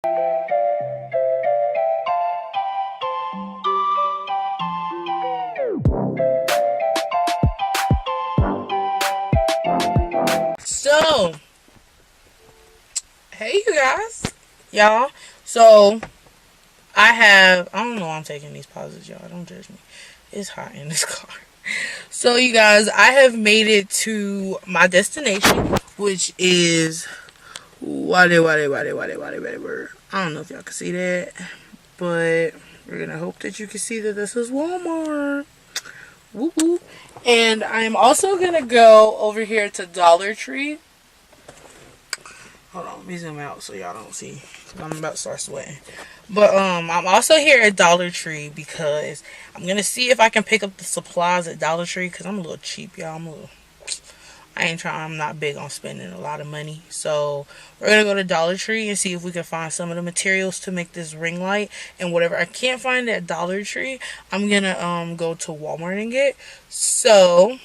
So, hey you guys, y'all. So, I don't know why I'm taking these pauses, y'all. Don't judge me. It's hot in this car. So, you guys, I have made it to my destination, which is whatever. I don't know if y'all can see that, but we're gonna hope that you can see that this is Walmart. Woo woo. And I'm also gonna go over here to Dollar Tree. Hold on, let me zoom out so y'all don't see. I'm about to start sweating. But I'm also here at Dollar Tree because I'm gonna see if I can pick up the supplies at Dollar Tree because I'm a little cheap, y'all. I'm not big on spending a lot of money. So we're gonna go to Dollar Tree and see if we can find some of the materials to make this ring light. And whatever I can't find at Dollar Tree, I'm gonna go to Walmart and get. So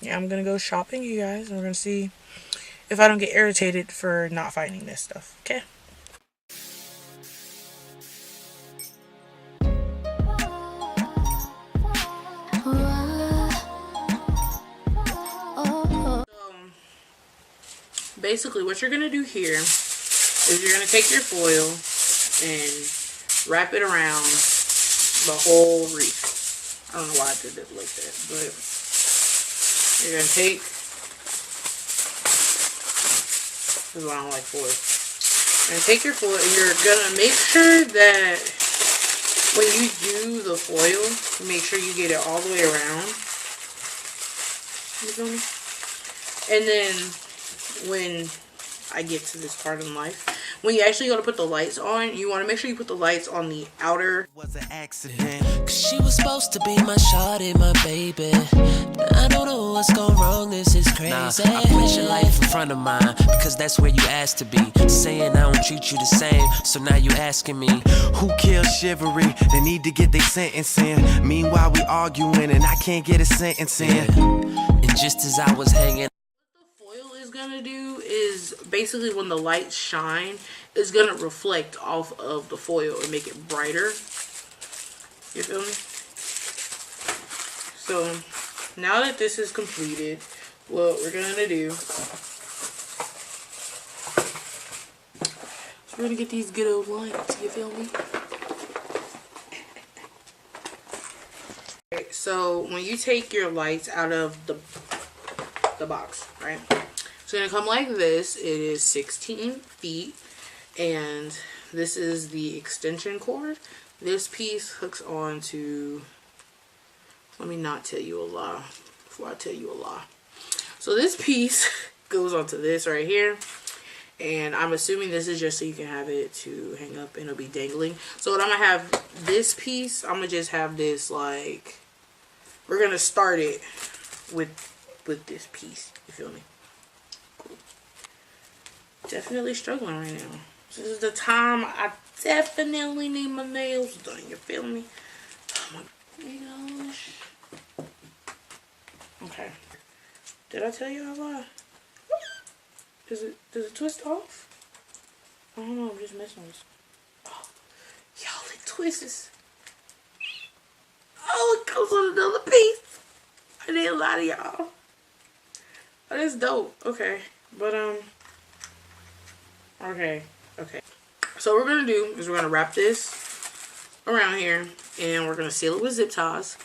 yeah, I'm gonna go shopping, you guys, and we're gonna see if I don't get irritated for not finding this stuff. Okay. Basically what you're gonna do here is you're gonna take your foil and wrap it around the whole wreath. I don't know why I did it like that, but you're gonna take, this is why I don't like foil. You're gonna take your foil and you're gonna make sure that when you do the foil, make sure you get it all the way around. You feel me? And then when I get to this part in life, when you actually go to put the lights on, you want to make sure you put the lights on the outer. Was an accident, cause she was supposed to be my shawty, my baby. I don't know what's gone wrong, this is crazy. Nah, I place your life in front of mine, because that's where you asked to be. Saying I don't treat you the same, so now you asking me, who killed Chivalry? They need to get their sentence in. Meanwhile we arguing and I can't get a sentence in. And just as I was hanging, Gonna do is basically when the lights shine, it's gonna reflect off of the foil and make it brighter. You feel me? So now that this is completed, what we're gonna do is we're gonna get these good old lights. You feel me? Okay, so when you take your lights out of the box, right? It's going to come like this. It is 16 feet, and this is the extension cord. This piece hooks on to, let me not tell you a lie before I tell you a lie. So this piece goes onto this right here, and I'm assuming this is just so you can have it to hang up and it'll be dangling. So what I'm going to have this piece, I'm going to just have this like, we're going to start it with this piece. You feel me? Definitely struggling right now. This is the time I definitely need my nails done. You feel me? Oh my gosh. Okay. Did I tell you I lied? Does it twist off? I don't know. I'm just messing with this. Oh, y'all, it twists. Oh, it comes on another piece. I didn't lie to y'all. Oh, that's dope. Okay, but Okay. So what we're going to do is we're going to wrap this around here and we're going to seal it with zip ties.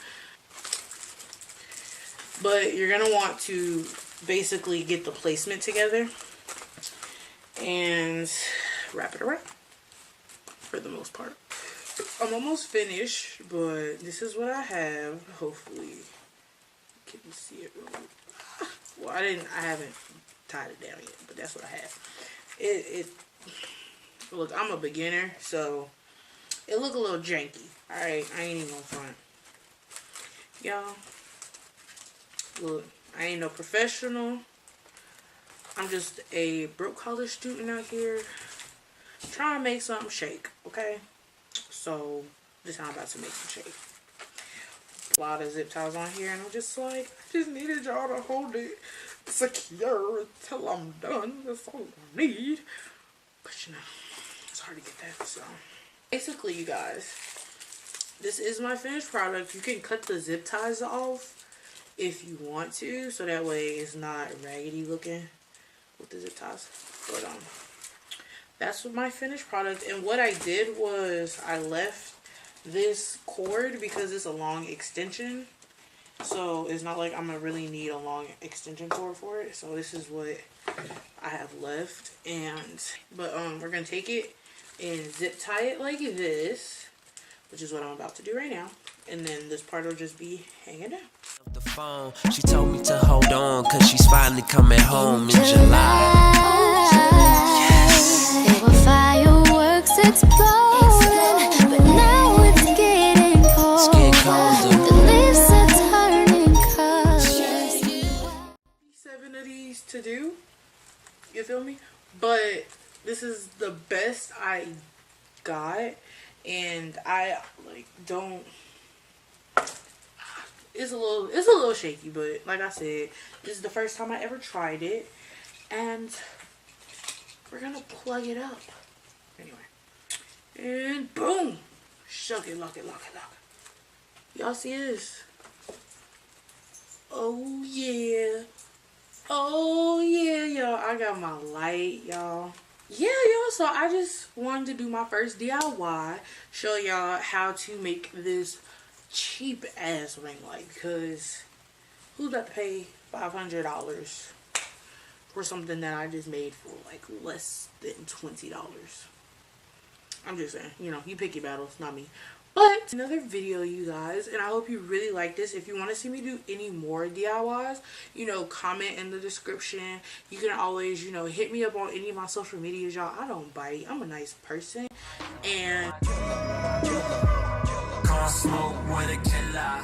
But you're going to want to basically get the placement together and wrap it around for the most part. I'm almost finished, but this is what I have. Hopefully you can see it. Well, I haven't tied it down yet, but that's what I have. Look, I'm a beginner, so it look a little janky. Alright, I ain't even gonna front. Y'all, look, I ain't no professional. I'm just a broke college student out here trying to make something shake, okay? So, this is how I'm about to make some shake. A lot of zip ties on here, and I'm just like, I just needed y'all to hold it secure until I'm done. That's all I need. But you know, it's hard to get that. So basically, you guys, this is my finished product. You can cut the zip ties off if you want to, so that way it's not raggedy looking with the zip ties. But that's my finished product. And what I did was I left this cord because it's a long extension, so it's not like I'm gonna really need a long extension cord for it. So this is what I have left. And but we're gonna take it and zip tie it like this, which is what I'm about to do right now. And then this part will just be hanging down. The phone, she told me to hold on, cause she's finally coming home in July. Yes. There were fireworks exploding, but now it's getting cold. It's getting colder. The leaves are turning colors. 7 of these to do, you feel me? But this is the best I got, and I like don't. It's a little shaky, but like I said, this is the first time I ever tried it, and we're gonna plug it up anyway. And boom, shuck it, lock it, lock it, lock it. Y'all see this? Oh yeah, oh yeah, y'all. I got my light, y'all. Yeah, y'all. So I just wanted to do my first DIY, show y'all how to make this cheap ass ring light, because who's about to pay $500 for something that I just made for like less than $20? I'm just saying, you know, you pick your battles, not me. But another video, you guys, and I hope you really like this. If you want to see me do any more DIYs, you know, comment in the description. You can always, you know, hit me up on any of my social medias, y'all. I don't bite. I'm a nice person. And Smoke with a killer.